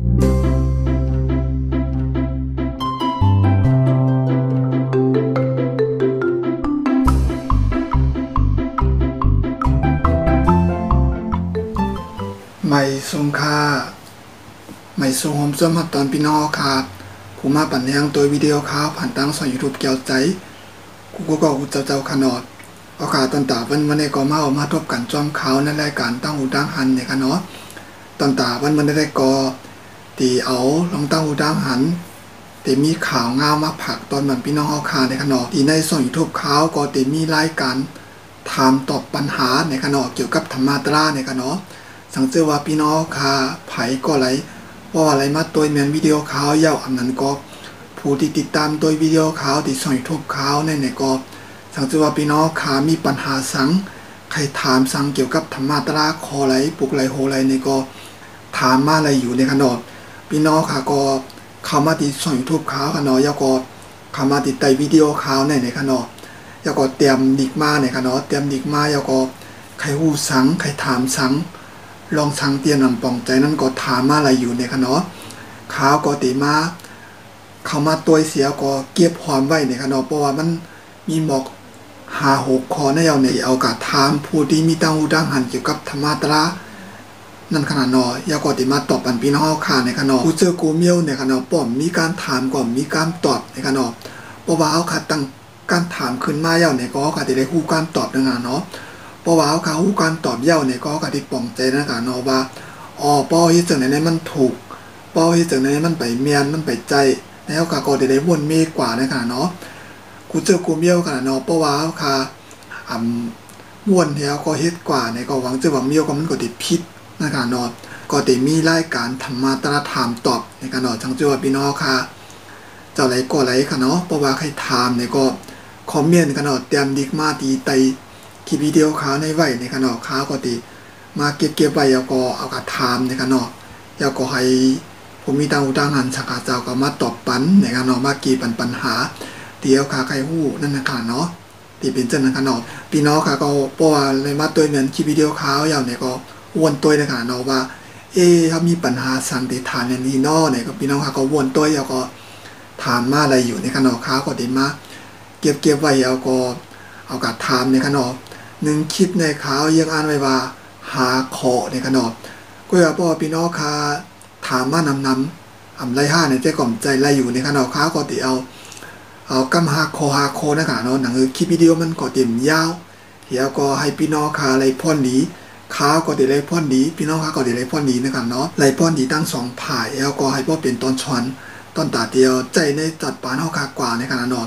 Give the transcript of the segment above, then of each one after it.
ไม่ทรงค่าไม่ทรงหอมส้มหัดตอนพี่น้องค่ะผู้มาปั่นยังตัววิดีโอข่าวผ่านตั้งสอนยูทูบเกี่ยวใจกูก็กูเจ้าขนอดเอาขาตอนตาวันในก็มาทบกันจอมข่าวในรายการตั้งหูตั้งหันเนี่ยค่ะเนาะตอนตาวันได้ก็ตีเอาลองตั้งหูตั้งหันแต่มีข่าวงาวมาผักตอนมันพี่น้องเอาขาในขนอดที่ในสอนยูทูบข่าวก็แต่มีรายการถามตอบปัญหาในขนอดเกี่ยวกับธรรมะตราในขนอดสังเกตว่าพี่น้องค่ะไผก็ไหลว่าอะไรมาตัวเมียนวิดีโอข่าวยาวอันนั้นก็ผู้ที่ติดตามตัววิดีโอข่าวที่ส่องยูทูบข่าวในก็สังเกตว่าพี่น้องค่ะมีปัญหาสังใครถามสังเกี่ยวกับธรรมะตราคอไหลปุกไหลโหไหลในก็ถามมาอะไรอยู่ในขนอดพี่น้องค่ะก็เข้ามาติดส่องยูทูบข่าวขนอดยาก็เข้ามาติดใต้วิดีโอข่าวในขนอดยาก็เตรียมดิกมาในขนอดเตรียมดิกมายาก็ใครหูสังใครถามสังลองสังเตียนลำปองใจนั้นก็ถามมาอะไรอยู่ในขนอข่าวก็ตีมาเข้ามาตัวเสียก็เก็บหอมไว้ในขนอเพราะว่ามันมีหมอก5-6 คอในเอากาศถามผู้ที่มีตั้งหูตั้งหันเกี่ยวกับธรรมะตรานั่นขนาดนอยาก็ตีมาตอบปันพี่น้องข่าในขนอกูเจอกูเมียวในขนอป้อมมีการถามก่อนมีการตอบในขนอเพราะว่าเอาขาดตั้งการถามขึ้นมาเย้าในก็ขาดได้ฮู้การตอบในงานเนาะเพราะว่าเขาการตอบเย้าเนี่ยก็กะที่ป่องใจนะกะเนาะว่าป้อเฮ็ดจังได๋มันถูกป้อเฮ็ดจังได๋มันไปเมียนมันไปใจแล้วก็ได้วนเมฆกว่านะกะเนาะกูเจอกูเมียวกะเนาะเพราะว่าค่ะม่วนแล้วก็เฮ็ดกว่าเนี่ยก็หวังจะว่าเมียวก็มันก็ได้ผิดนะกะเนาะก็ได้มีรายการธรรมะตราถามตอบในกะเนาะจังว่าพี่น้องค่ะเจ้าไหลก็ไหลค่ะเนาะเพราะว่าใครถามเนี่ยก็คอมเมนต์กะเนาะเตรียมดิกมาตีไตคลิปวิดีโอข่าวในไว้ในขนอข่าวก็ตีมาเก็บไว้แล้วก็เอากระถามในขนอแล้วก็ให้ผมมีตั้งหูตั้งหันสักเจ้าก็มาตอบปันในขนอมากี่ปัญหาเดี๋ยวค่ะใครฮู้นั่นนะคะเนาะที่เป็นจังนั้นขนอพี่น้องค่ะก็เพราะว่าเลยมาตัวเหมือนคลิปวิดีโอข่าวยาวเนี่ยก็วนตัวในขนอว่าเขามีปัญหาสั่งติดฐานอย่างนี้เนาะเนี่ยก็พี่น้องค่ะก็วนตัวแล้วก็ถามมาอะไรอยู่ในขนอข่าวก็ตีมาเก็บไว้แล้วก็เอากระถามในขนอ1 คลิปในข่าวยังอ่านไว้ว่าหาขอในขนอก็อย่าพ่อพี่น้องค่ะถามมานำไร5ในใจก่อมใจไรอยู่ในขนอข่าวก็ติเอากำหาคอนะค่ะเนาะหนังคลิปวิดีโอมันก็เต็มยาวเดี๋ยวก็ให้พี่น้องค่ะไรพ่นดีข่าวก็ได้ไรพ่นดีพี่น้องค่ะก็ได้ไรพ่นดีนะครับเนาะไรพ่นดีตั้ง2ผ่ายแล้วก็ให้พ่อเป็นตอนช้อนตอนตาเดียวใจในจัดปานเฮาค่ะกว่าในขณะเนาะ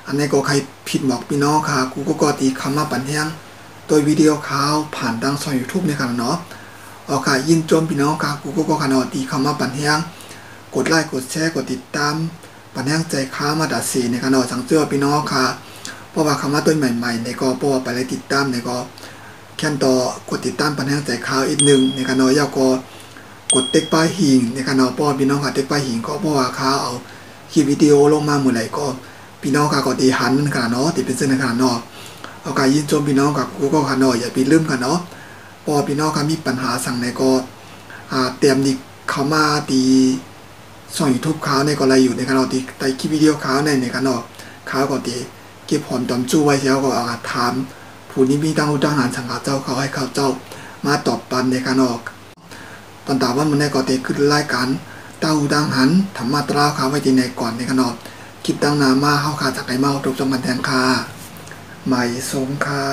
อันนี้ก็ใครผิดหมอกพี่น้องค่ะกูก็ตีคำมาปันเที่ยงตัววิดีโอข่าวผ่านทางช่อง YouTube ในขณะเนาะเอาค่ะยินจมพี่น้องค่ะกูก็ขนาดตีคำมาปันเที่ยงกดไลค์กดแชร์กดติดตามปันเที่ยงใจค้ามาดัดสีในขณะสังเจ้าพี่น้องค่ะเพราะว่าคำว่าตัวใหม่ๆในก็เพราะว่าไปเลยติดตามในก็แค่ต่อกดติดตามปันเที่ยงใจค้าอีกหนึ่งในขณะยาวก็กดเต็กป้ายหิงในขณะเพราะพี่น้องค่ะเต็กป้ายหิงก็เพราะว่าข่าวเอาคลิปวิดีโอลงมาเมื่อไหร่ก็พี่น้องค่ะก็ตีหันนั่นค่ะเนาะตีเป็นเส้นในค่ะเนาะเอาการยินชมพี่น้องกับกูก็ค่ะเนาะอย่าไปลืมกันเนาะพอพี่น้องค่ะมีปัญหาสั่งในก็เตรียมดิเข้ามาตีช่อง YouTube ข่าวในก็อะไรอยู่ในค่ะเนาะตีใต้คลิปวิดีโอข่าวในค่ะเนาะข่าวก็ตีเก็บหอมตอมจู้ไว้แล้วก็เอาถามผู้นี้มีตั้งหูตั้งหันสั่งเจ้าเขาให้เขาเจ้ามาตอบปันในค่ะเนาะตอนตาว่ามันในก็ตีขึ้นรายการตั้งหูตั้งหันธรรมะตราข่าวไว้ที่ในก่อนในค่ะเนาะคลิปตั้งนามาเข้าคาจากไหนมาตกจมกันแทนค่ะใหม่สงค่ะ